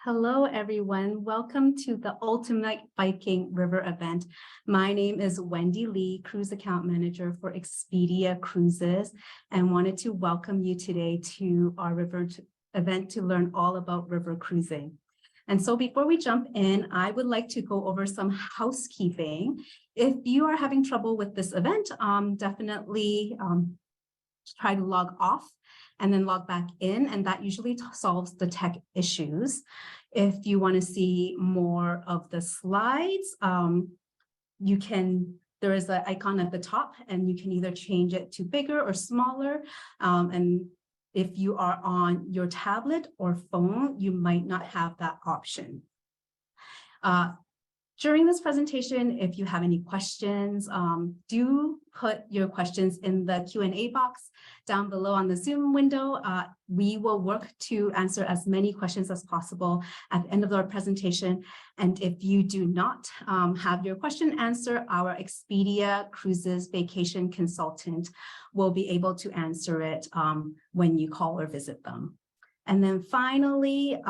Hello, everyone. Welcome to the Ultimate Viking River event. My name is Wendy Lee, Cruise Account Manager for Expedia Cruises, and wanted to welcome you today to our river event to learn all about river cruising. And so before we jump in, I would like to go over some housekeeping. If you are having trouble with this event, definitely try to log off and then log back in, and that usually solves the tech issues. If you want to see more of the slides, there is an icon at the top, and you can either change it to bigger or smaller. And if you are on your tablet or phone, you might not have that option. During this presentation, if you have any questions, do put your questions in the Q&A box down below on the Zoom window. We will work to answer as many questions as possible at the end of our presentation. And if you do not have your question answered, our Expedia Cruises vacation consultant will be able to answer it when you call or visit them. And then finally,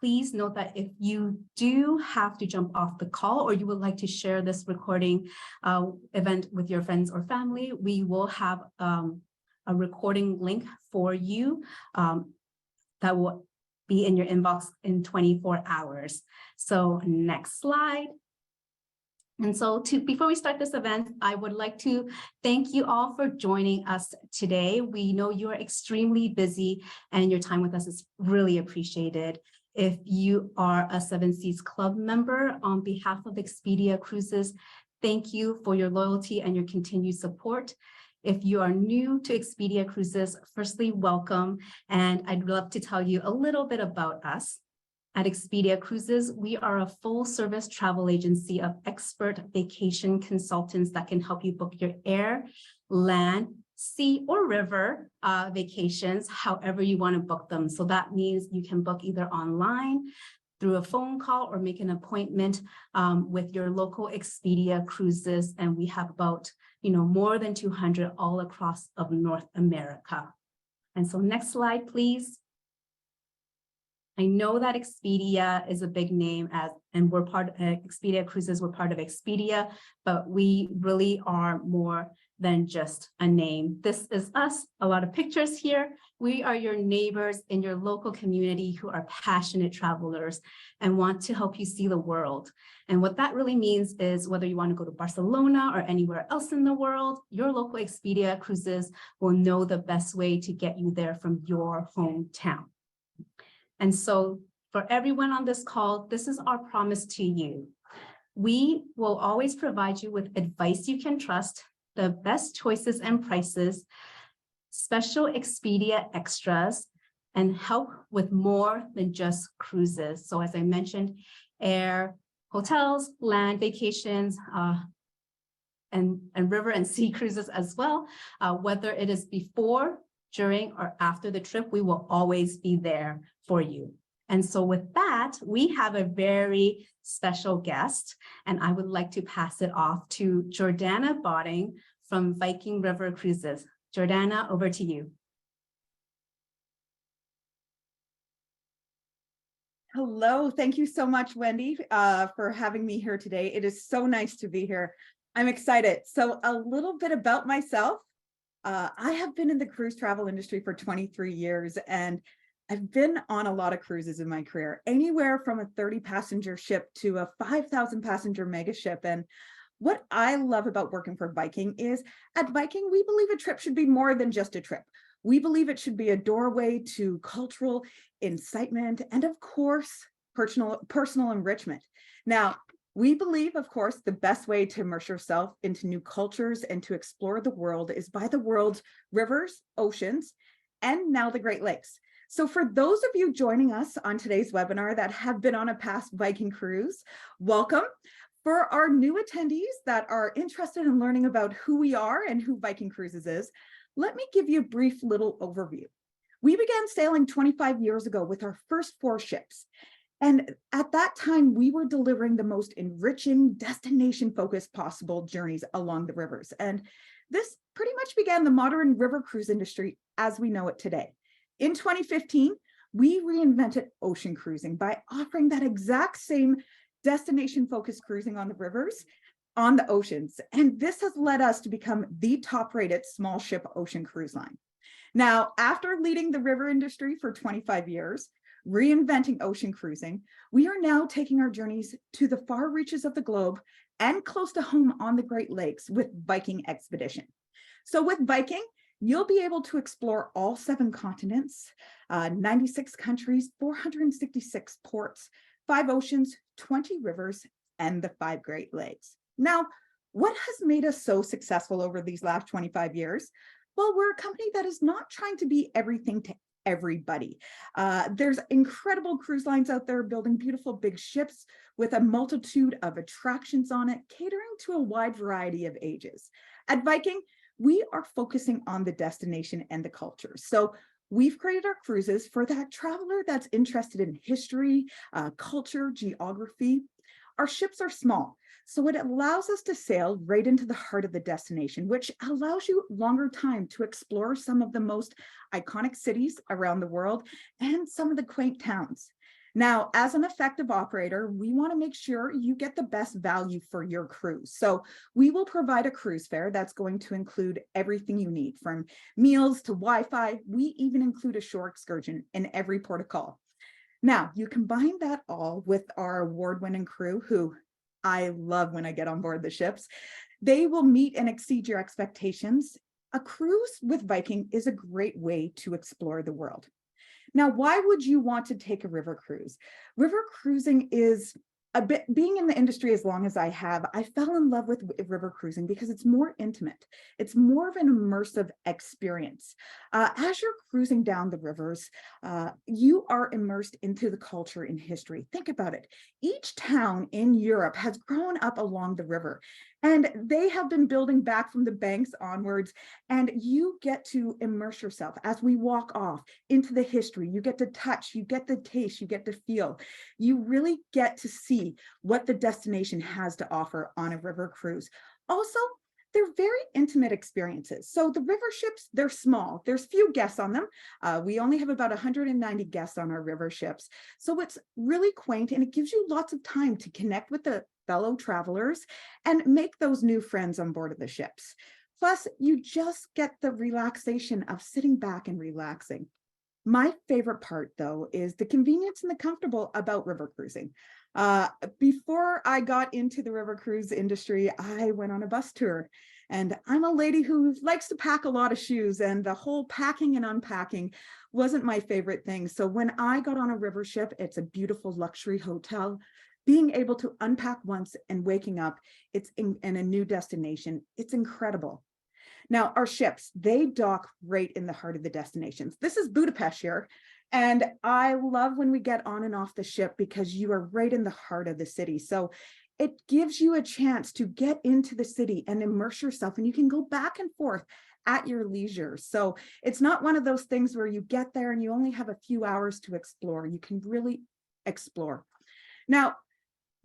please note that if you do have to jump off the call or you would like to share this recording event with your friends or family, we will have a recording link for you that will be in your inbox in 24 hours. So next slide. And so before we start this event, I would like to thank you all for joining us today. We know you are extremely busy and your time with us is really appreciated. If you are a Seven Seas Club member, on behalf of Expedia Cruises, thank you for your loyalty and your continued support. If you are new to Expedia Cruises, firstly, welcome. And I'd love to tell you a little bit about us. At Expedia Cruises, we are a full-service travel agency of expert vacation consultants that can help you book your air, land, sea, or river vacations, however you want to book them. So that means you can book either online, through a phone call, or make an appointment with your local Expedia Cruises. And we have about, more than 200 all across of North America. And so next slide, please. I know that Expedia is a big name and we're part of Expedia Cruises, we're part of Expedia, but we really are more than just a name. This is us, a lot of pictures here. We are your neighbors in your local community who are passionate travelers and want to help you see the world. And what that really means is whether you want to go to Barcelona or anywhere else in the world, your local Expedia Cruises will know the best way to get you there from your hometown. And so for everyone on this call, this is our promise to you. We will always provide you with advice you can trust, the best choices and prices, special Expedia extras, and help with more than just cruises. So as I mentioned, air, hotels, land vacations, and river and sea cruises as well. Whether it is before, during, or after the trip, we will always be there for you. And so with that, we have a very special guest, and I would like to pass it off to Jordana Botting from Viking River Cruises. Jordana, over to you. Hello, thank you so much, Wendy, for having me here today. It is so nice to be here. I'm excited. So a little bit about myself. I have been in the cruise travel industry for 23 years, and I've been on a lot of cruises in my career, anywhere from a 30-passenger ship to a 5,000-passenger mega ship. And what I love about working for Viking is at Viking, we believe a trip should be more than just a trip. We believe it should be a doorway to cultural incitement and, of course, personal enrichment. Now, we believe, of course, the best way to immerse yourself into new cultures and to explore the world is by the world's rivers, oceans, and now the Great Lakes. So for those of you joining us on today's webinar that have been on a past Viking cruise, welcome. For our new attendees that are interested in learning about who we are and who Viking Cruises is, let me give you a brief little overview. We began sailing 25 years ago with our first 4 ships. And at that time, we were delivering the most enriching, destination-focused possible journeys along the rivers. And this pretty much began the modern river cruise industry as we know it today. In 2015, we reinvented ocean cruising by offering that exact same destination-focused cruising on the rivers, on the oceans. And this has led us to become the top-rated small ship ocean cruise line. Now, after leading the river industry for 25 years, reinventing ocean cruising, we are now taking our journeys to the far reaches of the globe and close to home on the Great Lakes with Viking Expedition. So with Viking, you'll be able to explore all 7 continents, 96 countries, 466 ports, 5 oceans, 20 rivers, and the 5 Great Lakes. Now, what has made us so successful over these last 25 years? Well, we're a company that is not trying to be everything to everybody. There's incredible cruise lines out there building beautiful big ships with a multitude of attractions on it, catering to a wide variety of ages. At Viking, we are focusing on the destination and the culture. So we've created our cruises for that traveler that's interested in history, culture, geography. Our ships are small, so it allows us to sail right into the heart of the destination, which allows you longer time to explore some of the most iconic cities around the world and some of the quaint towns. Now, as an effective operator, we want to make sure you get the best value for your cruise. So we will provide a cruise fare that's going to include everything you need, from meals to Wi-Fi. We even include a shore excursion in every port of call. Now, you combine that all with our award-winning crew, who I love when I get on board the ships. They will meet and exceed your expectations. A cruise with Viking is a great way to explore the world. Now, why would you want to take a river cruise? River cruising is a bit, being in the industry as long as I have, I fell in love with river cruising because it's more intimate. It's more of an immersive experience. As you're cruising down the rivers, you are immersed into the culture and history. Think about it. Each town in Europe has grown up along the river, and they have been building back from the banks onwards, and you get to immerse yourself as we walk off into the history. You get to touch, you get to taste, you get to feel. You really get to see what the destination has to offer on a river cruise. Also, they're very intimate experiences. So the river ships, they're small. There's few guests on them. We only have about 190 guests on our river ships. So it's really quaint, and it gives you lots of time to connect with the fellow travelers and make those new friends on board of the ships. Plus, you just get the relaxation of sitting back and relaxing. My favorite part, though, is the convenience and the comfortable about river cruising. Before I got into the river cruise industry, I went on a bus tour, and I'm a lady who likes to pack a lot of shoes, and the whole packing and unpacking wasn't my favorite thing. So when I got on a river ship, it's a beautiful luxury hotel. Being able to unpack once and waking up, it's in a new destination. It's incredible. Now, our ships, they dock right in the heart of the destinations. This is Budapest here, and I love when we get on and off the ship because you are right in the heart of the city. So it gives you a chance to get into the city and immerse yourself, and you can go back and forth at your leisure. So it's not one of those things where you get there and you only have a few hours to explore. You can really explore. Now,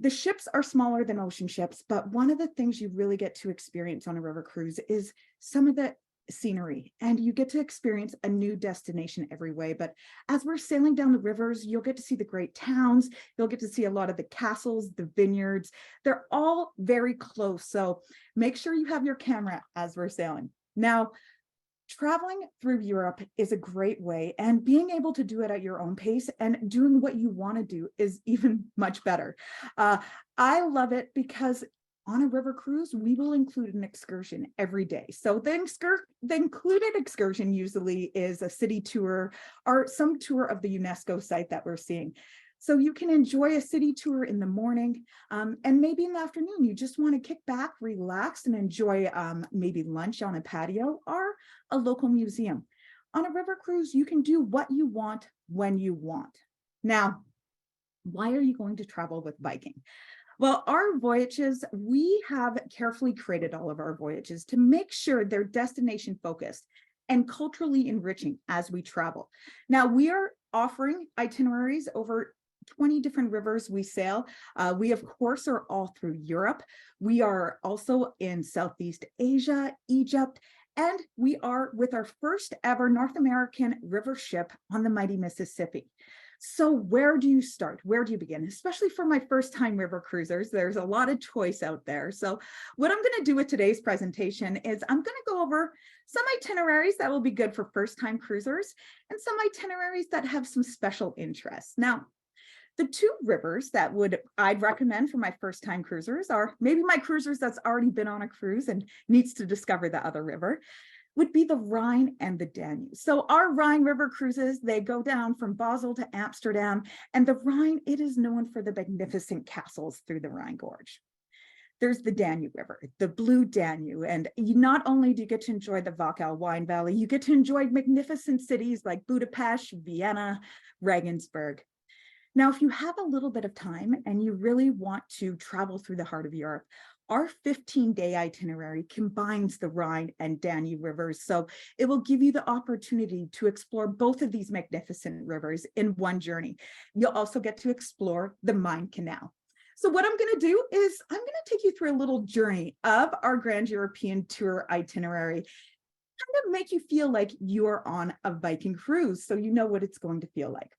the ships are smaller than ocean ships, but one of the things you really get to experience on a river cruise is some of the scenery, and you get to experience a new destination every way. But as we're sailing down the rivers, you'll get to see the great towns. You'll get to see a lot of the castles, the vineyards. They're all very close. So make sure you have your camera as we're sailing. Now, traveling through Europe is a great way, and being able to do it at your own pace and doing what you want to do is even much better. I love it because on a river cruise, we will include an excursion every day. So the included excursion usually is a city tour or some tour of the UNESCO site that we're seeing. So you can enjoy a city tour in the morning, and maybe in the afternoon, you just want to kick back, relax, and enjoy maybe lunch on a patio or a local museum. On a river cruise, you can do what you want when you want. Now, why are you going to travel with Viking? Well, our voyages, we have carefully created all of our voyages to make sure they're destination focused and culturally enriching as we travel. Now, we are offering itineraries over 20 different rivers we sail. We, of course, are all through Europe. We are also in Southeast Asia, Egypt, And we are with our first ever North American river ship on the mighty Mississippi. So where do you start? Where do you begin? Especially for my first time river cruisers, there's a lot of choice out there. So what I'm going to do with today's presentation is I'm going to go over some itineraries that will be good for first time cruisers and some itineraries that have some special interests. Now, the two rivers that I'd recommend for my first time cruisers are maybe my cruisers that's already been on a cruise and needs to discover the other river, would be the Rhine and the Danube. So our Rhine River cruises, they go down from Basel to Amsterdam, and the Rhine, it is known for the magnificent castles through the Rhine Gorge. There's the Danube River, the Blue Danube, and not only do you get to enjoy the Wachau wine valley, you get to enjoy magnificent cities like Budapest, Vienna, Regensburg. Now, if you have a little bit of time and you really want to travel through the heart of Europe, our 15-day itinerary combines the Rhine and Danube rivers. So it will give you the opportunity to explore both of these magnificent rivers in one journey. You'll also get to explore the Main Canal. So what I'm going to do is I'm going to take you through a little journey of our Grand European Tour itinerary, kind of make you feel like you're on a Viking cruise, so you know what it's going to feel like.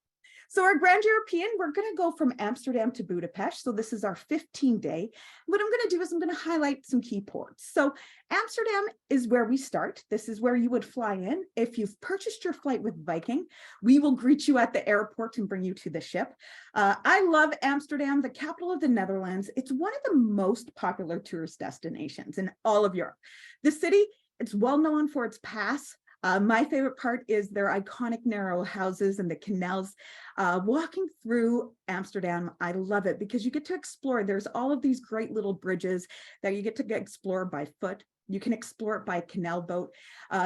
So our Grand European, we're going to go from Amsterdam to Budapest. So this is our 15-day. What I'm going to do is I'm going to highlight some key ports. So Amsterdam is where we start. This is where you would fly in. If you've purchased your flight with Viking, we will greet you at the airport and bring you to the ship. I love Amsterdam, the capital of the Netherlands. It's one of the most popular tourist destinations in all of Europe. The city, it's well known for its pass. My favorite part is their iconic narrow houses and the canals. Walking through Amsterdam, I love it because you get to explore. There's all of these great little bridges that you get to explore by foot. You can explore it by canal boat.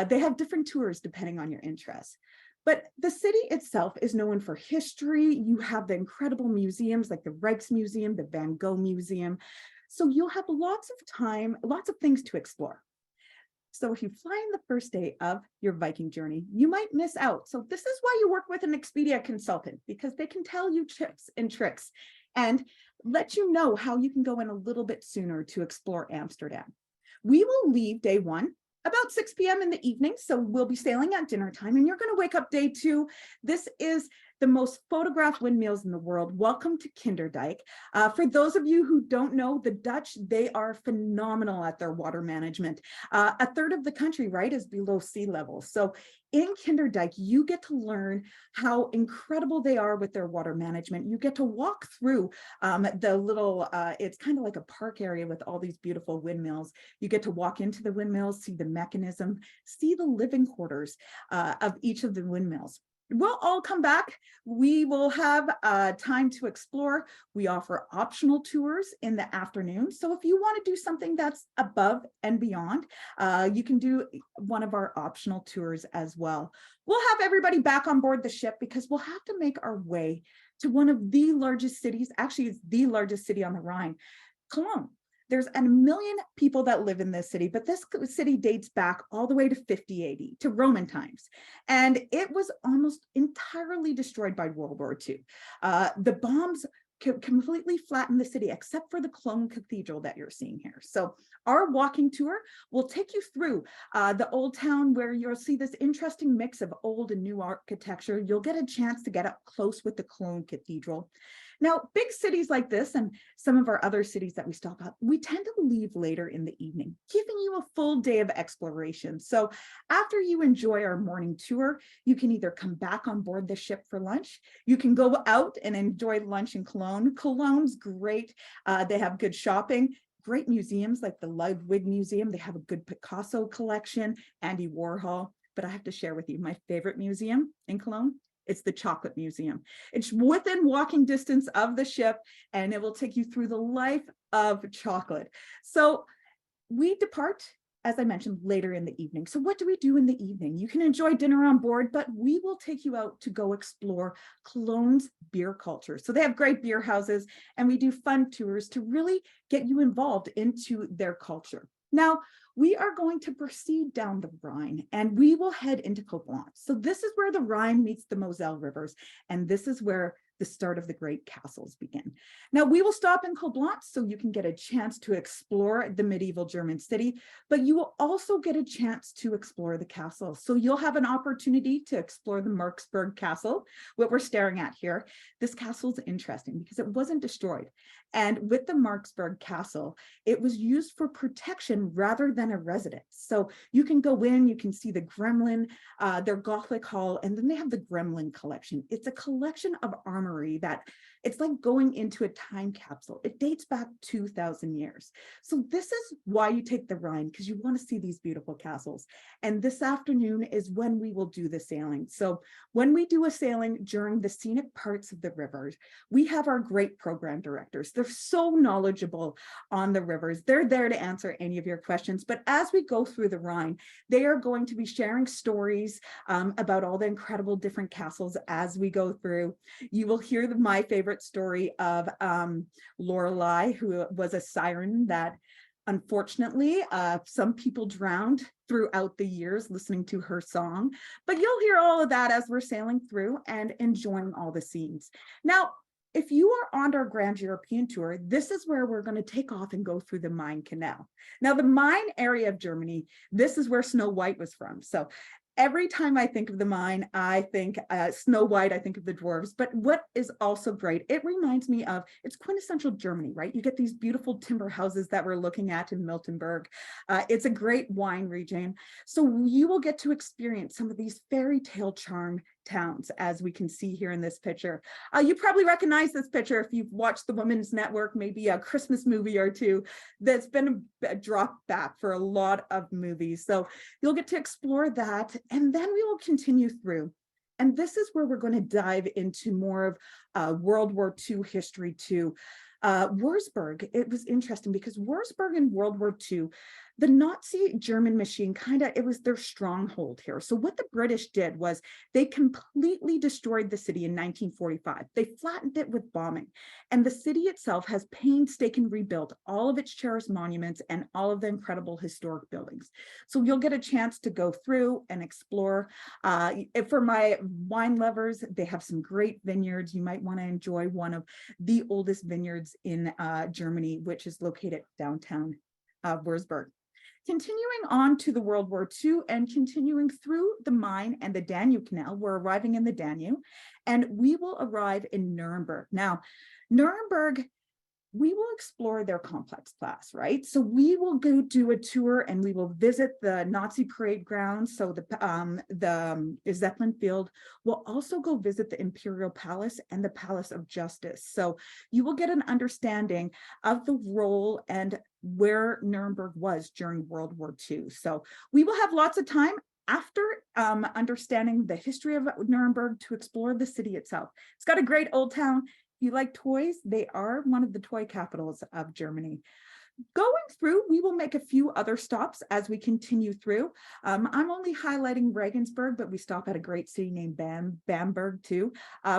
They have different tours depending on your interests. But the city itself is known for history. You have the incredible museums like the Rijksmuseum, the Van Gogh Museum. So you'll have lots of time, lots of things to explore. So if you fly in the first day of your Viking journey, you might miss out. So this is why you work with an Expedia consultant, because they can tell you tips and tricks and let you know how you can go in a little bit sooner to explore Amsterdam. We will leave day one about 6 p.m. in the evening. So we'll be sailing at dinner time and you're going to wake up day two. This is the most photographed windmills in the world. Welcome to Kinderdijk. For those of you who don't know, the Dutch, they are phenomenal at their water management. A third of the country, right, is below sea level. So in Kinderdijk, you get to learn how incredible they are with their water management. You get to walk through the little, it's kind of like a park area with all these beautiful windmills. You get to walk into the windmills, see the mechanism, see the living quarters of each of the windmills. We'll all come back. We will have time to explore. We offer optional tours in the afternoon. So if you want to do something that's above and beyond, you can do one of our optional tours as well. We'll have everybody back on board the ship because we'll have to make our way to one of the largest cities. Actually, it's the largest city on the Rhine, Cologne. There's 1 million people that live in this city, but this city dates back all the way to 50 AD, to Roman times. And it was almost entirely destroyed by World War II. The bombs completely flattened the city, except for the Cologne Cathedral that you're seeing here. So our walking tour will take you through the old town where you'll see this interesting mix of old and new architecture. You'll get a chance to get up close with the Cologne Cathedral. Now, big cities like this and some of our other cities that we stop at, we tend to leave later in the evening, giving you a full day of exploration. So after you enjoy our morning tour, you can either come back on board the ship for lunch. You can go out and enjoy lunch in Cologne. Cologne's great. They have good shopping. Great museums like the Ludwig Museum. They have a good Picasso collection, Andy Warhol. But I have to share with you my favorite museum in Cologne. It's the Chocolate Museum. It's within walking distance of the ship, and it will take you through the life of chocolate. So we depart, as I mentioned, later in the evening. So what do we do in the evening? You can enjoy dinner on board, but we will take you out to go explore Cologne's beer culture. So they have great beer houses, and we do fun tours to really get you involved into their culture. Now, we are going to proceed down the Rhine and we will head into Cologne. So this is where the Rhine meets the Moselle rivers. And this is where the start of the great castles begin. Now, we will stop in Koblenz so you can get a chance to explore the medieval German city, but you will also get a chance to explore the castle. So you'll have an opportunity to explore the Marksburg Castle, what we're staring at here. This castle is interesting because it wasn't destroyed. And with the Marksburg Castle, it was used for protection rather than a residence. So you can go in, you can see the Gremlin, their Gothic hall, and then they have the Gremlin collection. It's a collection of armory that it's like going into a time capsule. It dates back 2,000 years. So this is why you take the Rhine, because you want to see these beautiful castles. And this afternoon is when we will do the sailing. So when we do a sailing during the scenic parts of the rivers, we have our great program directors. They're so knowledgeable on the rivers. They're there to answer any of your questions. But as we go through the Rhine, they are going to be sharing stories about all the incredible different castles as we go through. You will hear my favorite story of Lorelei, who was a siren that unfortunately some people drowned throughout the years listening to her song. But you'll hear all of that as we're sailing through and enjoying all the scenes. Now, if you are on our Grand European tour, this is where we're going to take off and go through the Main Canal. Now, the Main area of Germany, this is where Snow White was from. So every time I think of the Main, I think Snow White, I think of the dwarves. But what is also great, it reminds me of, it's quintessential Germany, right? You get these beautiful timber houses that we're looking at in Miltenberg. It's a great wine region. So you will get to experience some of these fairy tale charm towns, as we can see here in this picture. You probably recognize this picture if you've watched the Women's Network, maybe a Christmas movie or two. That's been a drop back for a lot of movies. So you'll get to explore that, and then we will continue through. And this is where we're going to dive into more of World War II history too. Würzburg, it was interesting because Würzburg in World War II, the Nazi German machine it was their stronghold here. So what the British did was they completely destroyed the city in 1945. They flattened it with bombing. And the city itself has painstakingly rebuilt all of its cherished monuments and all of the incredible historic buildings. So you'll get a chance to go through and explore. For my wine lovers, they have some great vineyards. You might want to enjoy one of the oldest vineyards in Germany, which is located downtown Würzburg. Continuing on to the World War II and continuing through the Main and the Danube Canal, we're arriving in the Danube, and we will arrive in Nuremberg. Now, Nuremberg, we will explore their complex class, right? So we will go do a tour and we will visit the Nazi parade grounds. So the Zeppelin field. We'll also go visit the Imperial Palace and the Palace of Justice. So you will get an understanding of the role and where Nuremberg was during World War II. So we will have lots of time after understanding the history of Nuremberg to explore the city itself. It's got a great old town. If you like toys, they are one of the toy capitals of Germany. Going through, we will make a few other stops as we continue through. I'm only highlighting Regensburg, but we stop at a great city named Bamberg too.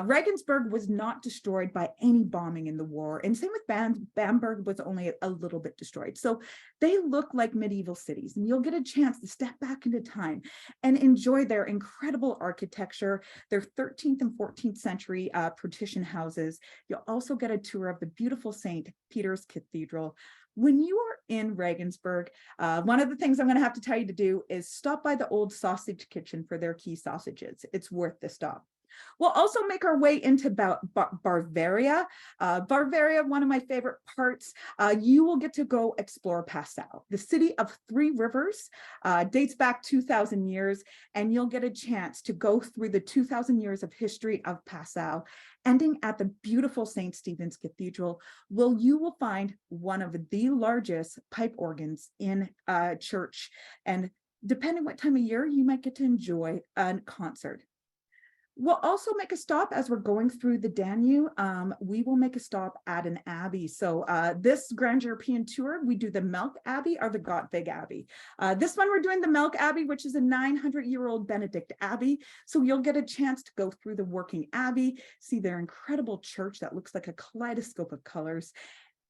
Regensburg was not destroyed by any bombing in the war, and same with Bamberg was only a little bit destroyed. So they look like medieval cities, and you'll get a chance to step back into time and enjoy their incredible architecture, their 13th and 14th century partition houses. You'll also get a tour of the beautiful St. Peter's Cathedral. When you are in Regensburg, one of the things I'm going to have to tell you to do is stop by the old sausage kitchen for their key sausages. It's worth the stop. We'll also make our way into Bavaria. Bavaria, one of my favorite parts. You will get to go explore Passau, the city of three rivers, dates back 2,000 years, and you'll get a chance to go through the 2,000 years of history of Passau, ending at the beautiful St. Stephen's Cathedral, where you will find one of the largest pipe organs in a church. And depending what time of year, you might get to enjoy a concert. We'll also make a stop as we're going through the Danube. We will make a stop at an abbey. So this Grand European tour, we do the Melk Abbey or the Gottweg Abbey. This one, we're doing the Melk Abbey, which is a 900-year-old Benedict Abbey. So you'll get a chance to go through the working abbey, see their incredible church that looks like a kaleidoscope of colors.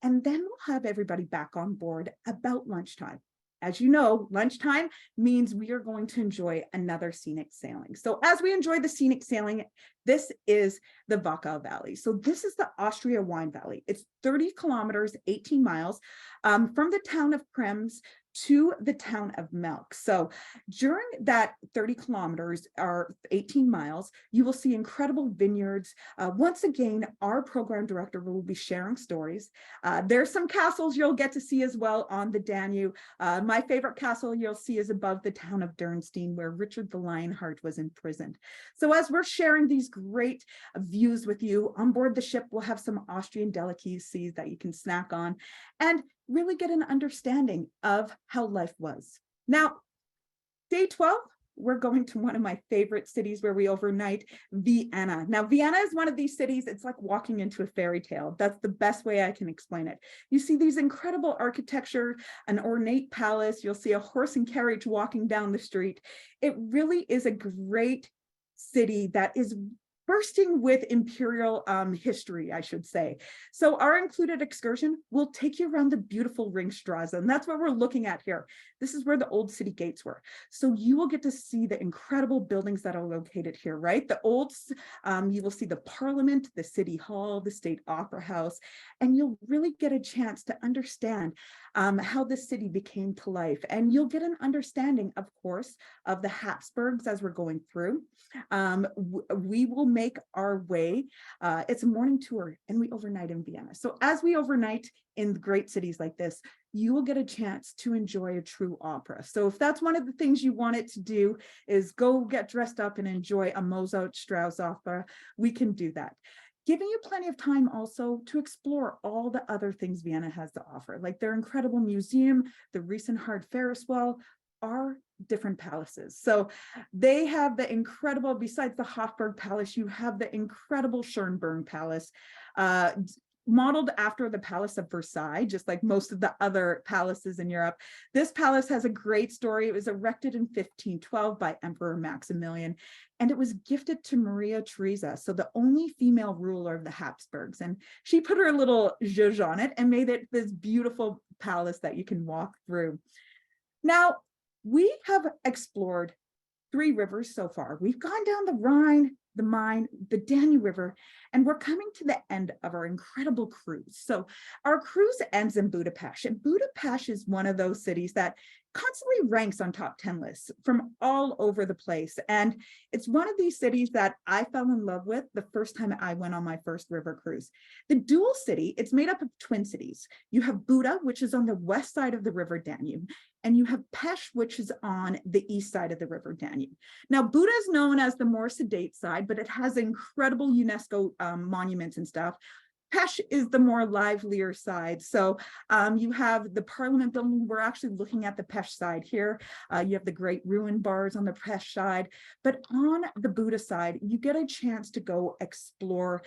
And then we'll have everybody back on board about lunchtime. as you know, lunchtime means we are going to enjoy another scenic sailing. So as we enjoy the scenic sailing, this is the Wachau Valley. So this is the Austria wine valley. It's 30 kilometers, 18 miles from the town of Krems to the town of Melk. So during that 30 kilometers or 18 miles, you will see incredible vineyards. Once again, our program director will be sharing stories. There's some castles you'll get to see as well on the Danube. My favorite castle you'll see is above the town of Dürnstein, where Richard the Lionheart was imprisoned. So as we're sharing these great views with you, on board the ship, we'll have some Austrian delicacies that you can snack on and really get an understanding of how life was. Now, day 12, we're going to one of my favorite cities where we overnight, Vienna. Now, Vienna is one of these cities, it's like walking into a fairy tale. That's the best way I can explain it. You see these incredible architecture, an ornate palace, you'll see a horse and carriage walking down the street. It really is a great city that is bursting with imperial history, I should say. So our included excursion will take you around the beautiful Ringstraße, and that's what we're looking at here. This is where the old city gates were. So you will get to see the incredible buildings that are located here, right? The old, you will see the parliament, the city hall, the state opera house, and you'll really get a chance to understand how the city became to life. And you'll get an understanding, of course, of the Habsburgs as we're going through. We will make our way. It's a morning tour and we overnight in Vienna. So as we overnight in great cities like this, you will get a chance to enjoy a true opera. So if that's one of the things you wanted to do is go get dressed up and enjoy a Mozart Strauss opera, we can do that. Giving you plenty of time also to explore all the other things Vienna has to offer, like their incredible museum, the Riesenrad Ferris wheel, are different palaces. So they have the incredible, besides the Hofburg Palace, you have the incredible Schönbrunn Palace, modeled after the Palace of Versailles, just like most of the other palaces in Europe. This palace has a great story. It was erected in 1512 by Emperor Maximilian, and it was gifted to Maria Theresa, so the only female ruler of the Habsburgs. And she put her little zhuzh on it and made it this beautiful palace that you can walk through. Now, we have explored 3 rivers so far. We've gone down the Rhine, the Main, the Danube River, and we're coming to the end of our incredible cruise. So our cruise ends in Budapest, and Budapest is one of those cities that constantly ranks on top 10 lists from all over the place. And it's one of these cities that I fell in love with the first time I went on my first river cruise. The dual city, it's made up of twin cities. You have Buda, which is on the west side of the river Danube, and you have Pest, which is on the east side of the river Danube. Now, Buda is known as the more sedate side, but it has incredible UNESCO monuments and stuff. Pest is the more livelier side. So you have the Parliament building. We're actually looking at the Pest side here. You have the great ruin bars on the Pest side. But on the Buda side, you get a chance to go explore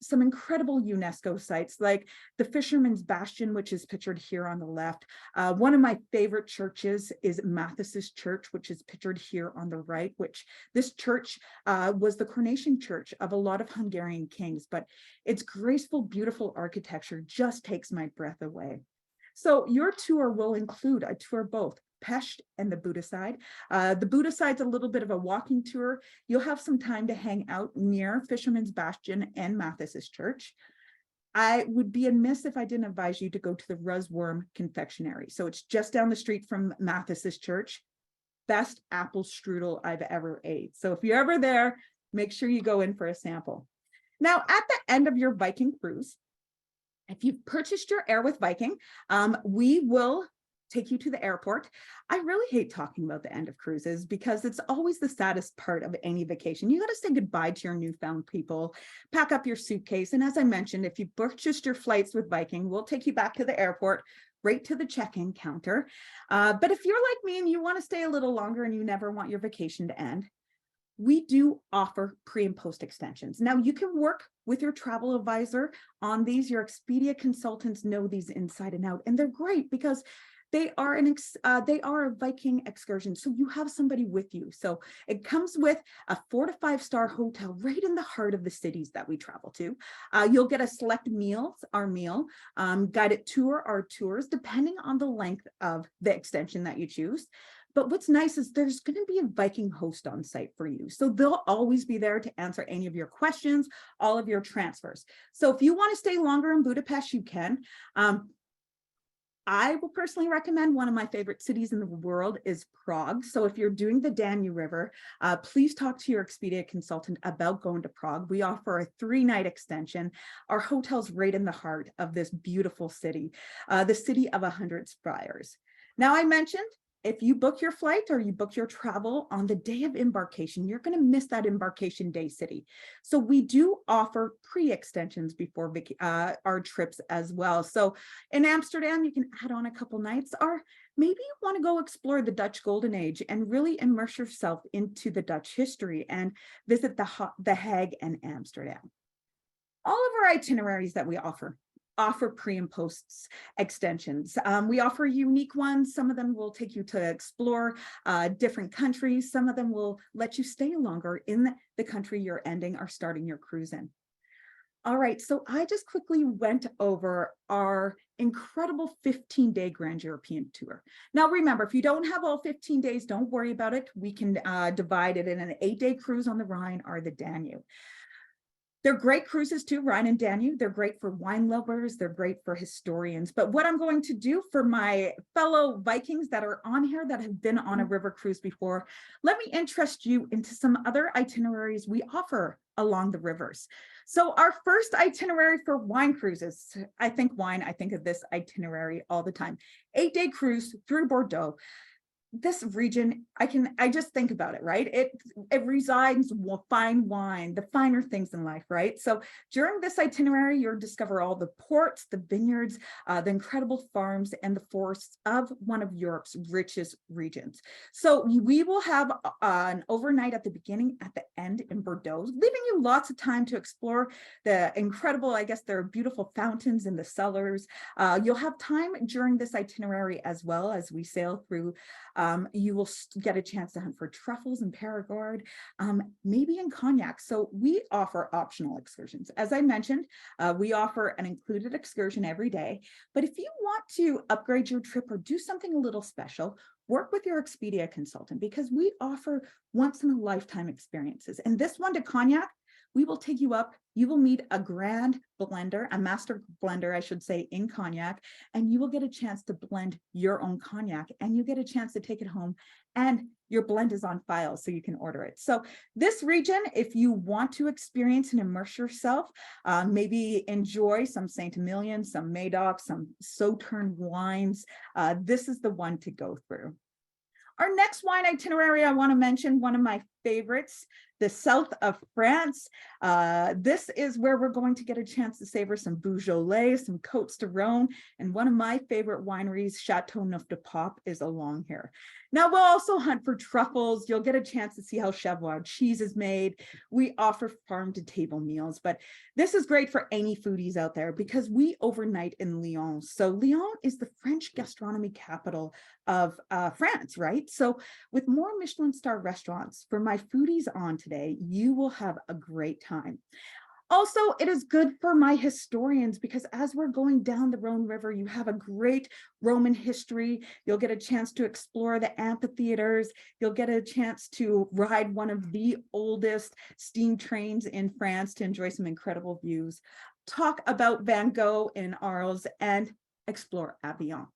some incredible UNESCO sites like the Fisherman's Bastion, which is pictured here on the left. One of my favorite churches is Mathes's Church, which is pictured here on the right, which this church was the coronation church of a lot of Hungarian kings, but its graceful, beautiful architecture just takes my breath away. So your tour will include a tour both Pest and the Buda side. The Buda side's a little bit of a walking tour. You'll have some time to hang out near Fisherman's Bastion and Mathes's Church. I would be amiss if I didn't advise you to go to the Rusworm Confectionery. So it's just down the street from Mathes's Church. Best apple strudel I've ever ate. So if you're ever there, make sure you go in for a sample. Now, at the end of your Viking cruise, if you've purchased your air with Viking, we will take you to the airport. I really hate talking about the end of cruises because it's always the saddest part of any vacation. You got to say goodbye to your newfound people, pack up your suitcase. And as I mentioned, if you purchased your flights with Viking, we'll take you back to the airport, right to the check-in counter. But if you're like me and you want to stay a little longer and you never want your vacation to end, we do offer pre and post extensions. Now you can work with your travel advisor on these. Your Expedia consultants know these inside and out, and they're great because they are they are a Viking excursion. So you have somebody with you. So it comes with a 4 to 5 star hotel right in the heart of the cities that we travel to. You'll get a select meals, our meal, guided tour, our tours, depending on the length of the extension that you choose. But what's nice is there's going to be a Viking host on site for you. So they'll always be there to answer any of your questions, all of your transfers. So if you want to stay longer in Budapest, you can. I will personally recommend, one of my favorite cities in the world is Prague. So if you're doing the Danube River, please talk to your Expedia consultant about going to Prague. We offer a 3-night extension. Our hotel's right in the heart of this beautiful city, the city of 100 spires. Now, I mentioned, if you book your flight or you book your travel on the day of embarkation, you're going to miss that embarkation day city. So we do offer pre-extensions before our trips as well. So in Amsterdam, you can add on a couple nights, or maybe you want to go explore the Dutch Golden Age and really immerse yourself into the Dutch history and visit the Hague and Amsterdam. All of our itineraries that we offer pre and post extensions. We offer unique ones. Some of them will take you to explore different countries. Some of them will let you stay longer in the country you're ending or starting your cruise in. All right, so I just quickly went over our incredible 15-day Grand European tour. Now, remember, if you don't have all 15 days, don't worry about it. We can divide it in an 8-day cruise on the Rhine or the Danube. They're great cruises too, Rhine and Danube. They're great for wine lovers. They're great for historians. But what I'm going to do for my fellow Vikings that are on here that have been on a river cruise before, let me interest you into some other itineraries we offer along the rivers. So our first itinerary for wine cruises, I think wine, I think of this itinerary all the time. 8-day cruise through Bordeaux. This region, I just think about it, right? It resides fine wine, the finer things in life, right? So during this itinerary, you'll discover all the ports, the vineyards, the incredible farms, and the forests of one of Europe's richest regions. So we will have an overnight at the beginning, at the end in Bordeaux, leaving you lots of time to explore the incredible, I guess there are beautiful fountains in the cellars. You'll have time during this itinerary as well as we sail through. You will get a chance to hunt for truffles and Perigord, maybe in Cognac. So we offer optional excursions. As I mentioned, we offer an included excursion every day. But if you want to upgrade your trip or do something a little special, work with your Expedia consultant, because we offer once in a lifetime experiences. And this one to Cognac, we will take you up. You will meet a grand blender, a master blender, I should say, in Cognac, and you will get a chance to blend your own Cognac, and you get a chance to take it home, and your blend is on file so you can order it. So this region, if you want to experience and immerse yourself, maybe enjoy some Saint-Emilion, some Médoc, some Sauternes wines, this is the one to go through. Our next wine itinerary, I want to mention one of my favorites, the south of France. This is where we're going to get a chance to savor some Beaujolais, some Côtes du Rhône, and one of my favorite wineries, Châteaux Neuf de Pop, is along here. Now, we'll also hunt for truffles. You'll get a chance to see how Chevreuil cheese is made. We offer farm-to-table meals, but this is great for any foodies out there because we overnight in Lyon. So Lyon is the French gastronomy capital of France, right? So with more Michelin star restaurants, for my foodies on today, you will have a great time. Also, it is good for my historians because as we're going down the Rhone River, you have a great Roman history. You'll get a chance to explore the amphitheaters. You'll get a chance to ride one of the oldest steam trains in France to enjoy some incredible views. Talk about Van Gogh in Arles and explore Avignon.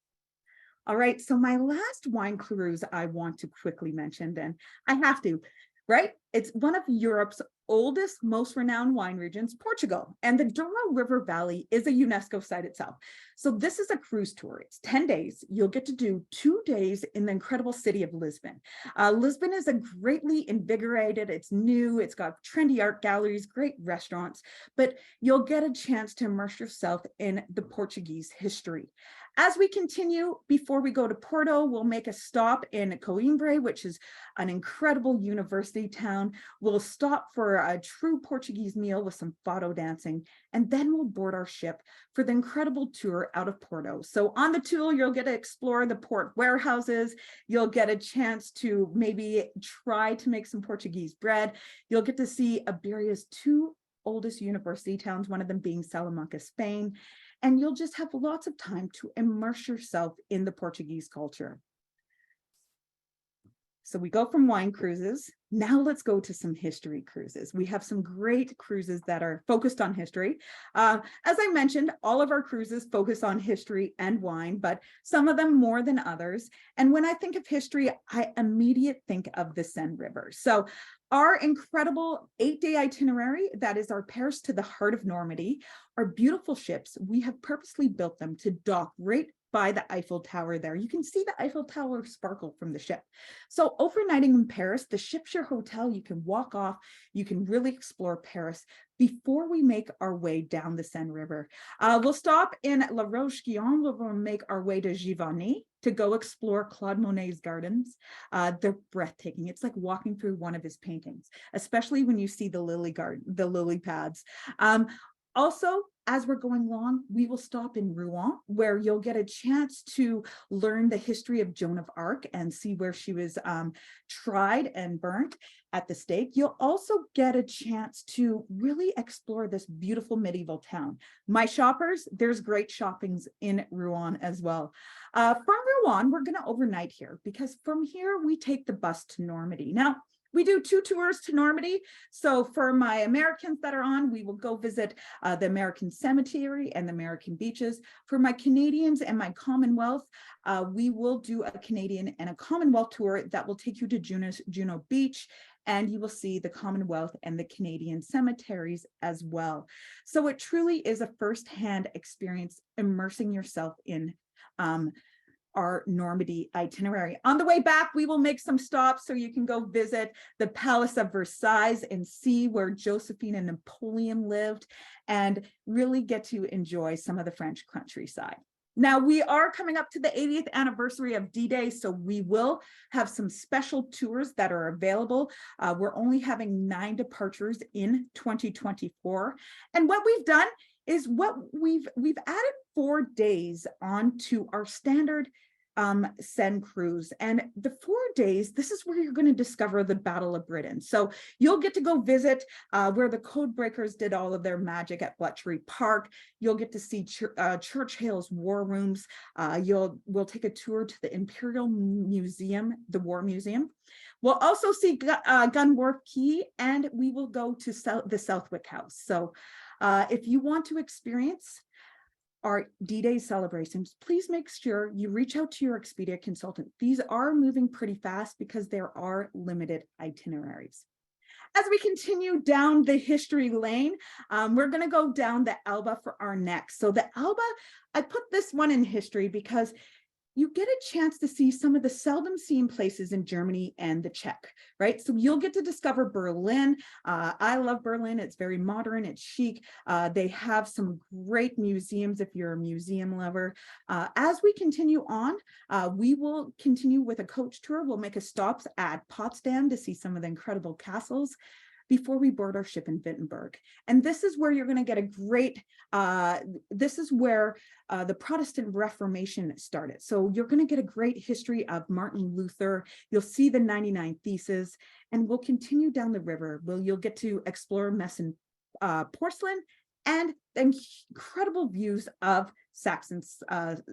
All right, so my last wine cruise I want to quickly mention, and I have to, right? It's one of Europe's oldest, most renowned wine regions, Portugal, and the Douro River Valley is a UNESCO site itself. So this is a cruise tour. It's 10 days. You'll get to do 2 days in the incredible city of Lisbon. Lisbon is a greatly invigorated, it's new, it's got trendy art galleries, great restaurants, but you'll get a chance to immerse yourself in the Portuguese history. As we continue, before we go to Porto, we'll make a stop in Coimbra, which is an incredible university town. We'll stop for a true Portuguese meal with some fado dancing, and then we'll board our ship for the incredible tour out of Porto. So on the tour, you'll get to explore the port warehouses. You'll get a chance to maybe try to make some Portuguese bread. You'll get to see Iberia's two oldest university towns, one of them being Salamanca, Spain. And you'll just have lots of time to immerse yourself in the Portuguese culture. So we go from wine cruises. Now let's go to some history cruises. We have some great cruises that are focused on history. As I mentioned, all of our cruises focus on history and wine, but some of them more than others. And when I think of history, I immediately think of the Seine River. So our incredible 8-day itinerary, that is our Paris to the heart of Normandy, are beautiful ships. We have purposely built them to dock right by the Eiffel Tower there. You can see the Eiffel Tower sparkle from the ship. So overnighting in Paris, the ship's your hotel. You can walk off. You can really explore Paris before we make our way down the Seine River. We'll stop in La Roche-Guyon. We'll make our way to Giverny to go explore Claude Monet's gardens. They're breathtaking. It's like walking through one of his paintings, especially when you see the lily garden, the lily pads. Also, as we're going along, we will stop in Rouen, where you'll get a chance to learn the history of Joan of Arc and see where she was tried and burnt at the stake. You'll also get a chance to really explore this beautiful medieval town. My shoppers, there's great shoppings in Rouen as well. From Rouen, we're going to overnight here because from here we take the bus to Normandy. Now, we do 2 tours to Normandy. So for my Americans that are on, we will go visit the American Cemetery and the American beaches. For my Canadians and my Commonwealth, we will do a Canadian and a Commonwealth tour that will take you to Juno Beach, and you will see the Commonwealth and the Canadian cemeteries as well. So it truly is a firsthand experience immersing yourself in our Normandy itinerary. On the way back, we will make some stops so you can go visit the Palace of Versailles and see where Josephine and Napoleon lived and really get to enjoy some of the French countryside. Now, we are coming up to the 80th anniversary of D-Day, so we will have some special tours that are available. We're only having 9 departures in 2024. And what we've done is we've added 4 days onto our standard Seine cruise. And the 4 days, this is where you're going to discover the Battle of Britain. So you'll get to go visit where the code breakers did all of their magic at Bletchley Park. You'll get to see Churchill's war rooms. We'll take a tour to the Imperial Museum, the War Museum. We'll also see Gunwharf Quay, and we will go to the Southwick House. So if you want to experience our D-Day celebrations, please make sure you reach out to your Expedia consultant. These are moving pretty fast because there are limited itineraries. As we continue down the history lane, we're going to go down the Elbe for our next. So the Elbe, I put this one in history because you get a chance to see some of the seldom seen places in Germany and the Czech, right? So you'll get to discover Berlin. I love Berlin. It's very modern, it's chic. They have some great museums if you're a museum lover. As we continue on, we will continue with a coach tour. We'll make a stop at Potsdam to see some of the incredible castles before we board our ship in Wittenberg. And this is where you're going to get a great, this is where the Protestant Reformation started. So you're going to get a great history of Martin Luther. You'll see the 99 Theses, and we'll continue down the river. You'll get to explore Meissen porcelain and incredible views of Saxon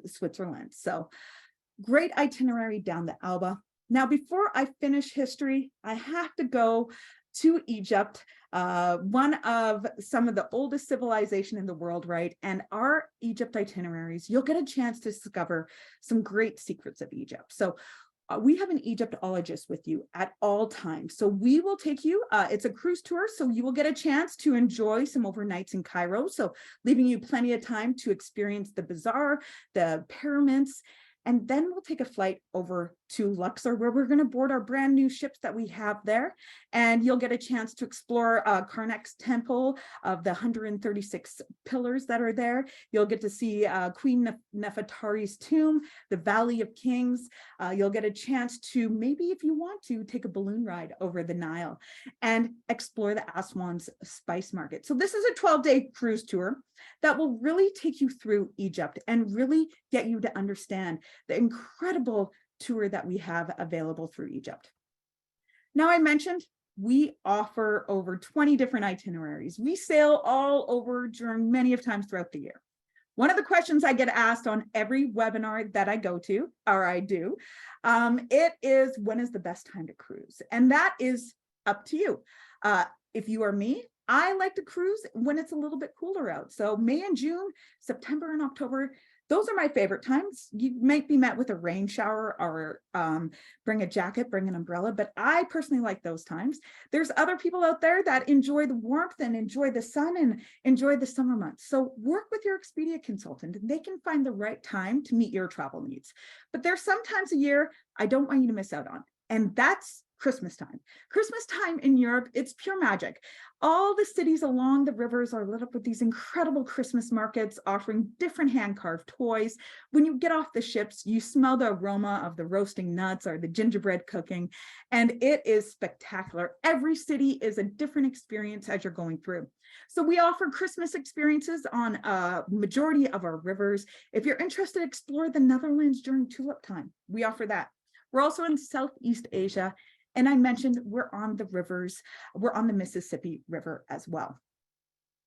Switzerland. So great itinerary down the Elbe. Now, before I finish history, I have to go to Egypt, one of some of the oldest civilization in the world, right? And our Egypt itineraries, you'll get a chance to discover some great secrets of Egypt. So we have an Egyptologist with you at all times. So we will take you, it's a cruise tour, so you will get a chance to enjoy some overnights in Cairo. So leaving you plenty of time to experience the bazaar, the pyramids, and then we'll take a flight over to Luxor, where we're going to board our brand new ships that we have there. And you'll get a chance to explore Karnak's temple of the 136 pillars that are there. You'll get to see Queen Nefertari's tomb, the Valley of Kings. You'll get a chance to, maybe if you want to, take a balloon ride over the Nile and explore the Aswan's spice market. So this is a 12-day cruise tour that will really take you through Egypt and really get you to understand the incredible tour that we have available through Egypt. Now, I mentioned we offer over 20 different itineraries. We sail all over during many of times throughout the year. One of the questions I get asked on every webinar that I go to, or I do, it is, when is the best time to cruise? And that is up to you. If you are me, I like to cruise when it's a little bit cooler out. So May and June, September and October, those are my favorite times. You might be met with a rain shower or bring a jacket, bring an umbrella, but I personally like those times. There's other people out there that enjoy the warmth and enjoy the sun and enjoy the summer months. So work with your Expedia consultant and they can find the right time to meet your travel needs. But there's some times a year I don't want you to miss out on, and that's Christmas time. Christmas time in Europe, it's pure magic. All the cities along the rivers are lit up with these incredible Christmas markets offering different hand-carved toys. When you get off the ships, you smell the aroma of the roasting nuts or the gingerbread cooking, and it is spectacular. Every city is a different experience as you're going through. So we offer Christmas experiences on a majority of our rivers. If you're interested, explore the Netherlands during tulip time. We offer that. We're also in Southeast Asia. And I mentioned we're on the rivers, we're on the Mississippi River as well.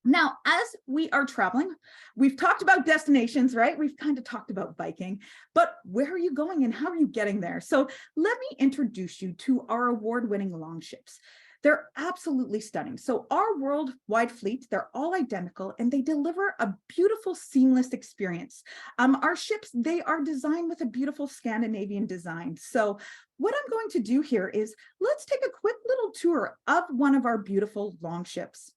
Now, as we are traveling, we've talked about destinations, right? We've kind of talked about Viking, but where are you going and how are you getting there? So let me introduce you to our award-winning longships. They're absolutely stunning. So our worldwide fleet, they're all identical and they deliver a beautiful, seamless experience. Our ships, they are designed with a beautiful Scandinavian design. So what I'm going to do here is let's take a quick little tour of one of our beautiful longships.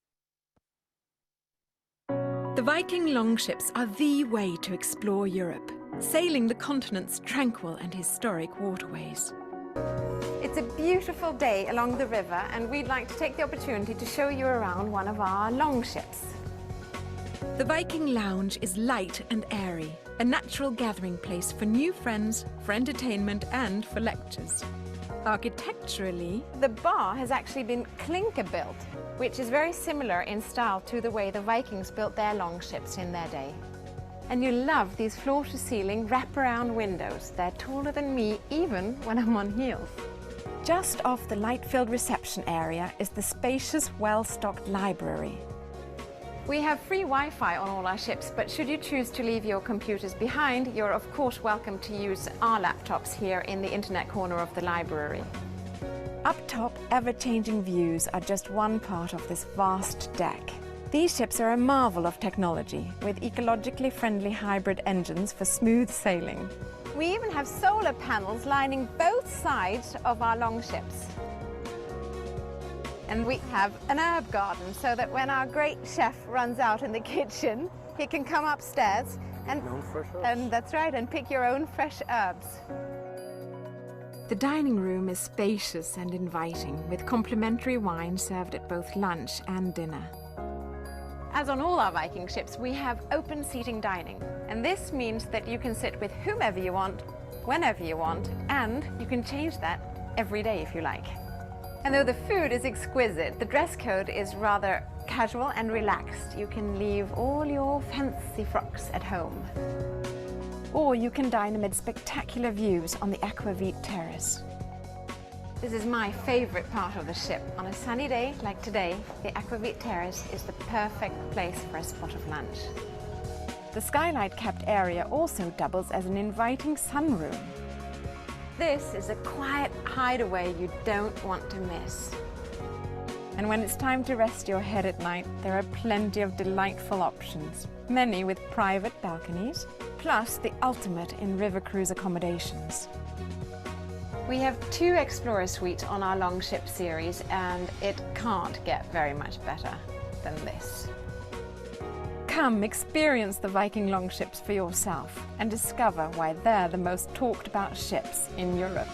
The Viking longships are the way to explore Europe, sailing the continent's tranquil and historic waterways. It's a beautiful day along the river and we'd like to take the opportunity to show you around one of our longships. The Viking Lounge is light and airy, a natural gathering place for new friends, for entertainment and for lectures. Architecturally, the bar has actually been clinker built, which is very similar in style to the way the Vikings built their longships in their day. And you love these floor-to-ceiling wraparound windows. They're taller than me even when I'm on heels. just off the light-filled reception area is the spacious, well-stocked library. We have free Wi-Fi on all our ships, but should you choose to leave your computers behind, you're of course welcome to use our laptops here in the internet corner of the library. Up top, ever-changing views are just one part of this vast deck. These ships are a marvel of technology, with ecologically friendly hybrid engines for smooth sailing. We even have solar panels lining both sides of our longships. And we have an herb garden, so that when our great chef runs out in the kitchen, he can come upstairs and that's right, and pick your own fresh herbs. The dining room is spacious and inviting, with complimentary wine served at both lunch and dinner. As on all our Viking ships, we have open seating dining, and this means that you can sit with whomever you want, whenever you want, and you can change that every day if you like. And though the food is exquisite, the dress code is rather casual and relaxed. You can leave all your fancy frocks at home. Or you can dine amid spectacular views on the Aquavit terrace. This is my favorite part of the ship. On a sunny day like today, the Aquavit terrace is the perfect place for a spot of lunch. The skylight-capped area also doubles as an inviting sunroom. This is a quiet hideaway you don't want to miss. And when it's time to rest your head at night, there are plenty of delightful options, many with private balconies, plus the ultimate in river cruise accommodations. We have 2 Explorer suites on our Longship series, and it can't get very much better than this. Come experience the Viking longships for yourself and discover why they're the most talked about ships in Europe.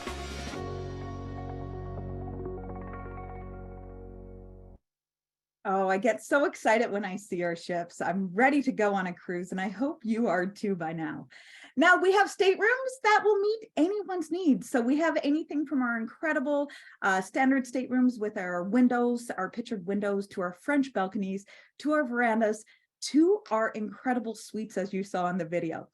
Oh, I get so excited when I see our ships. I'm ready to go on a cruise, and I hope you are too by now. Now, we have staterooms that will meet anyone's needs. So we have anything from our incredible standard staterooms with our windows, our pictured windows, to our French balconies, to our verandas, to our incredible suites, as you saw in the video.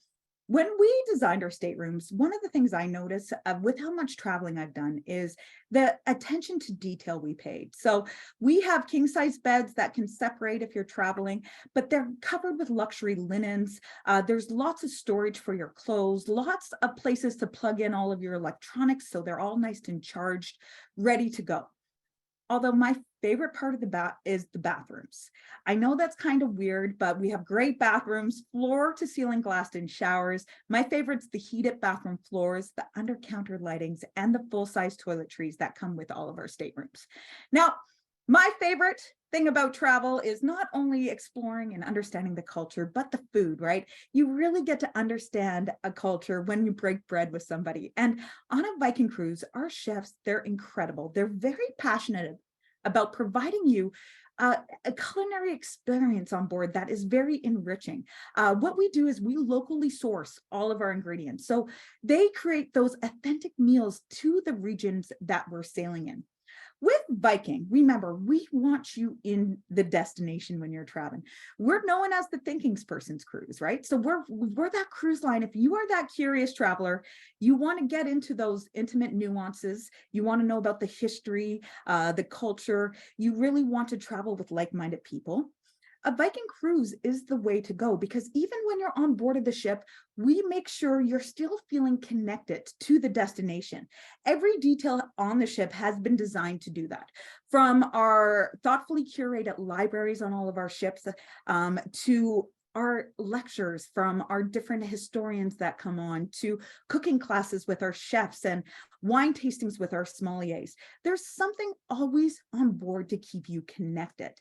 When we designed our staterooms, one of the things I noticed with how much traveling I've done is the attention to detail we paid. So we have king size beds that can separate if you're traveling, but they're covered with luxury linens. There's lots of storage for your clothes, lots of places to plug in all of your electronics, so they're all nice and charged, ready to go. Although my favorite part of is the bathrooms. I know that's kind of weird, but we have great bathrooms, floor to ceiling glassed in showers. My favorite's the heated bathroom floors, the under counter lightings, and the full-size toiletries that come with all of our staterooms. Now, my favorite thing about travel is not only exploring and understanding the culture, but the food, right? You really get to understand a culture when you break bread with somebody. And on a Viking cruise, our chefs, they're incredible. They're very passionate about providing you a culinary experience on board that is very enriching. What we do is we locally source all of our ingredients. So they create those authentic meals to the regions that we're sailing in. With Viking, remember, we want you in the destination when you're traveling. We're known as the thinking person's cruise, right? So we're that cruise line. If you are that curious traveler, you want to get into those intimate nuances. You want to know about the history, the culture. You really want to travel with like-minded people. A Viking cruise is the way to go, because even when you're on board of the ship, we make sure you're still feeling connected to the destination. Every detail on the ship has been designed to do that. From our thoughtfully curated libraries on all of our ships, to our lectures from our different historians that come on, to cooking classes with our chefs and wine tastings with our sommeliers. There's something always on board to keep you connected.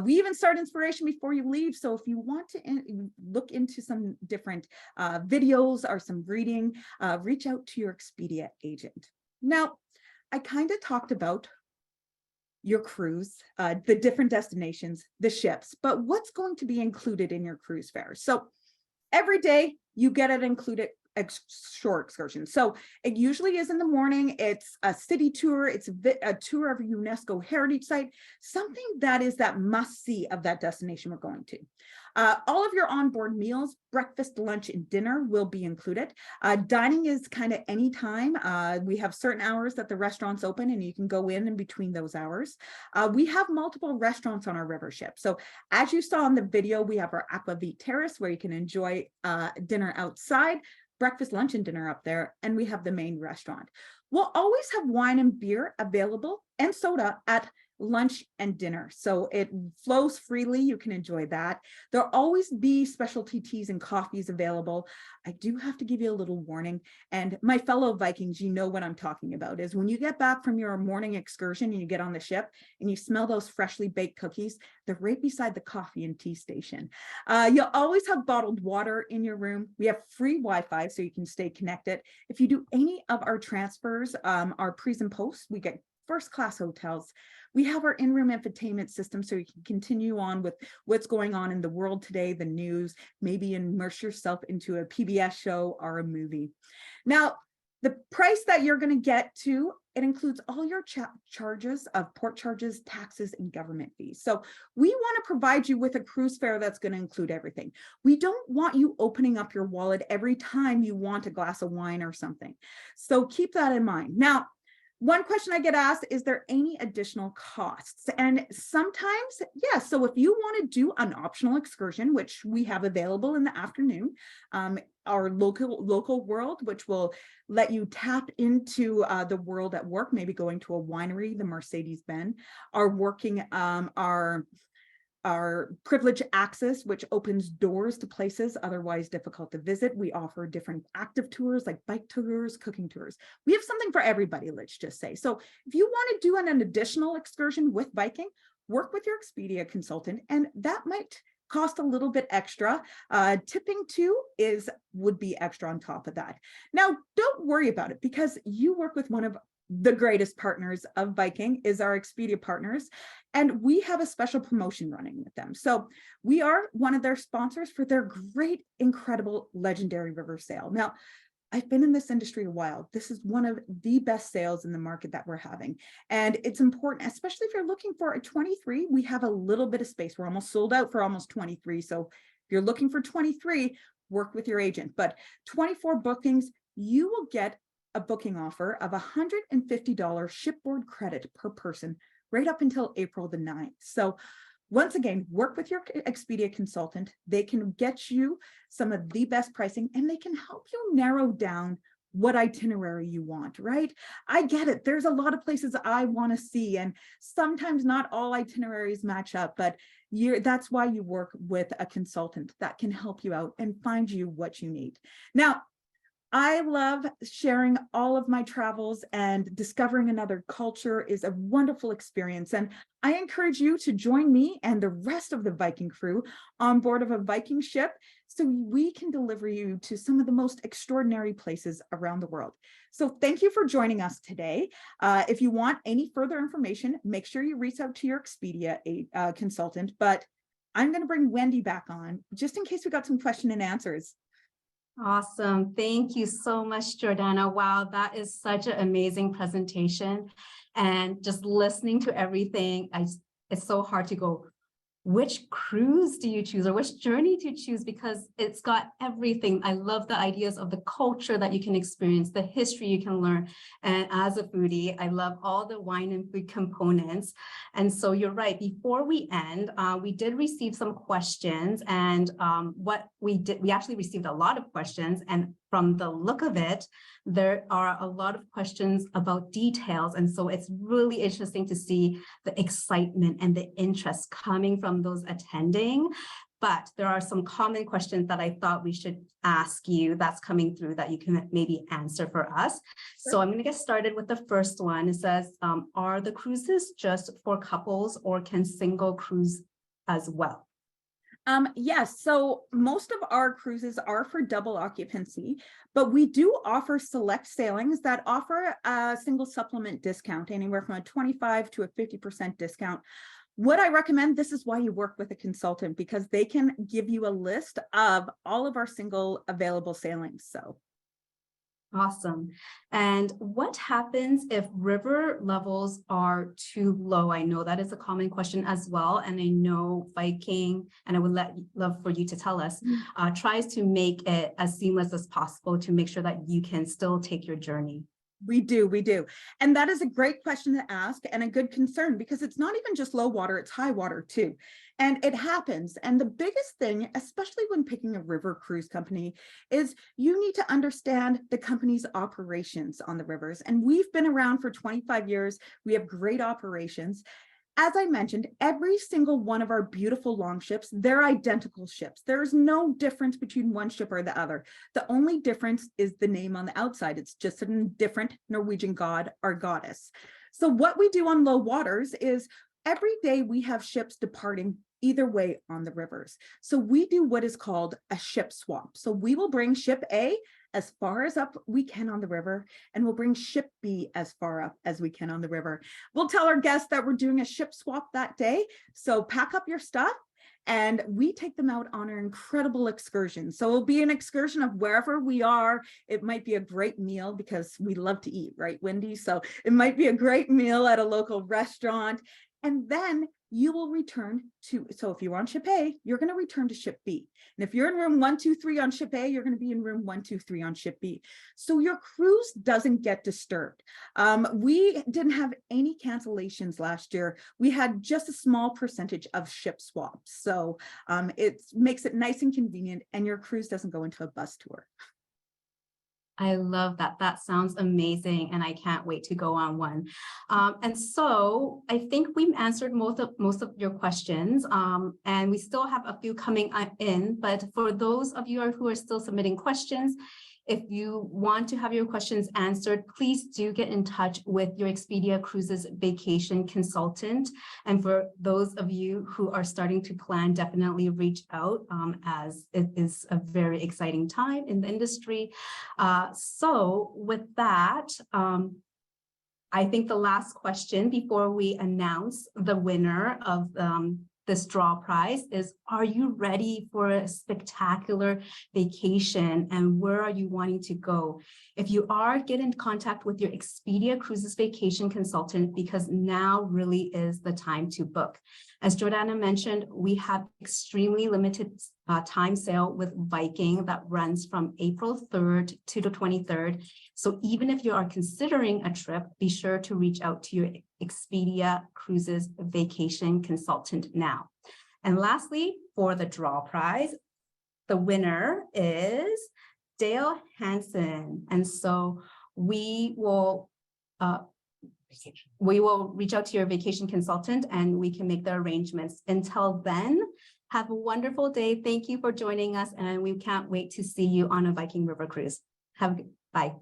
We even start inspiration before you leave. So if you want to look into some different videos or some reading, reach out to your Expedia agent. Now, I kind of talked about your cruise, the different destinations, the ships, but what's going to be included in your cruise fare? So every day you get it included shore excursion. So it usually is in the morning. It's a city tour. It's a tour of a UNESCO heritage site, something that is that must see of that destination we're going to. All of your onboard meals, breakfast, lunch, and dinner will be included. Dining is kind of any time. We have certain hours that the restaurant's open and you can go in between those hours. We have multiple restaurants on our river ship. So as you saw in the video, we have our Aquavit Terrace where you can enjoy dinner outside, breakfast, lunch, and dinner up there. And we have the main restaurant. We'll always have wine and beer available and soda at lunch and dinner. So it flows freely. You can enjoy that. There'll always be specialty teas and coffees available. I do have to give you a little warning. And my fellow Vikings, you know what I'm talking about, is when you get back from your morning excursion and you get on the ship and you smell those freshly baked cookies, they're right beside the coffee and tea station. You'll always have bottled water in your room. We have free Wi-Fi so you can stay connected. If you do any of our transfers, our pre and post, we get first class hotels. We have our in-room infotainment system so you can continue on with what's going on in the world today, the news, maybe immerse yourself into a PBS show or a movie. Now, the price that you're going to get to, it includes all your charges of port charges, taxes, and government fees. So we want to provide you with a cruise fare that's going to include everything. We don't want you opening up your wallet every time you want a glass of wine or something. So keep that in mind. Now, one question I get asked, is there any additional costs? And sometimes, yes. So if you want to do an optional excursion, which we have available in the afternoon, our local world, which will let you tap into the world at work, maybe going to a winery, the Mercedes-Benz, our privilege access, which opens doors to places otherwise difficult to visit. We offer different active tours like bike tours, cooking tours. We have something for everybody, let's just say. So if you want to do an additional excursion with Viking, work with your Expedia consultant, and that might cost a little bit extra. Tipping too would be extra on top of that. Now, don't worry about it because you work with one of the greatest partners of Viking is our Expedia partners, and we have a special promotion running with them. So we are one of their sponsors for their great, incredible, legendary river sale. Now, I've been in this industry a while. This is one of the best sales in the market that we're having. And it's important, especially if you're looking for a 23, we have a little bit of space. We're almost sold out for almost 23. So if you're looking for 23, work with your agent. But 24 bookings, you will get a booking offer of $150 shipboard credit per person right up until April the 9th. So once again, work with your Expedia consultant. They can get you some of the best pricing and they can help you narrow down what itinerary you want, right? I get it. There's a lot of places I want to see, and sometimes not all itineraries match up, but that's why you work with a consultant that can help you out and find you what you need. Now, I love sharing all of my travels, and discovering another culture is a wonderful experience. And I encourage you to join me and the rest of the Viking crew on board of a Viking ship so we can deliver you to some of the most extraordinary places around the world. So thank you for joining us today. If you want any further information, make sure you reach out to your Expedia consultant. But I'm going to bring Wendy back on just in case we got some question and answers. Awesome. Thank you so much, Jordana. Wow, that is such an amazing presentation. And just listening to everything, it's so hard to go, which cruise do you choose or which journey to choose? Because it's got everything. I love the ideas of the culture that you can experience, the history you can learn. And as a foodie, I love all the wine and food components. And so you're right. Before we end, we did receive some questions, and what we did, we actually received a lot of questions, and from the look of it, there are a lot of questions about details. And so it's really interesting to see the excitement and the interest coming from those attending. But there are some common questions that I thought we should ask you that's coming through that you can maybe answer for us. So I'm going to get started with the first one. It says, are the cruises just for couples or can single cruise as well? Yes, so most of our cruises are for double occupancy, but we do offer select sailings that offer a single supplement discount, anywhere from a 25 to a 50% discount. What I recommend, this is why you work with a consultant, because they can give you a list of all of our single available sailings. So. Awesome. And what happens if river levels are too low? I know that is a common question as well. And I know Viking, and I would love for you to tell us, tries to make it as seamless as possible to make sure that you can still take your journey. We do. And that is a great question to ask and a good concern, because it's not even just low water, it's high water too. And it happens. And the biggest thing, especially when picking a river cruise company, is you need to understand the company's operations on the rivers. And we've been around for 25 years. We have great operations. As I mentioned, every single one of our beautiful longships, they're identical ships. There's no difference between one ship or the other. The only difference is the name on the outside. It's just a different Norwegian god or goddess. So what we do on low waters is every day we have ships departing either way on the rivers. So we do what is called a ship swap. So we will bring ship A as far as up we can on the river, and we'll bring ship B as far up as we can on the river. We'll tell our guests that we're doing a ship swap that day. So pack up your stuff, and we take them out on an incredible excursion. So it'll be an excursion of wherever we are. It might be a great meal, because we love to eat, right, Wendy? So it might be a great meal at a local restaurant. And then you will return to, so if you're on ship A, you're going to return to ship B. And if you're in room 123 on ship A, you're going to be in room 123 on ship B. So your cruise doesn't get disturbed. We didn't have any cancellations last year. We had just a small percentage of ship swaps. So it makes it nice and convenient, and your cruise doesn't go into a bus tour. I love that. That sounds amazing, and I can't wait to go on one. And so I think we've answered most of your questions, and we still have a few coming in. But for those of you who are still submitting questions, If you want to have your questions answered, please do get in touch with your Expedia Cruises vacation consultant. And for those of you who are starting to plan, definitely reach out as it is a very exciting time in the industry. So with that, I think the last question before we announce the winner of this draw prize is, are you ready for a spectacular vacation, and where are you wanting to go? If you are, get in contact with your Expedia Cruises vacation consultant, because now really is the time to book. As Jordana mentioned, we have extremely limited time sale with Viking that runs from April 3rd to the 23rd. So even if you are considering a trip, be sure to reach out to your Expedia Cruises vacation consultant now. And lastly, for the draw prize, the winner is Dale Hansen. And so we will reach out to your vacation consultant and we can make the arrangements. Until then, have a wonderful day. Thank you for joining us, and we can't wait to see you on a Viking River cruise. Bye.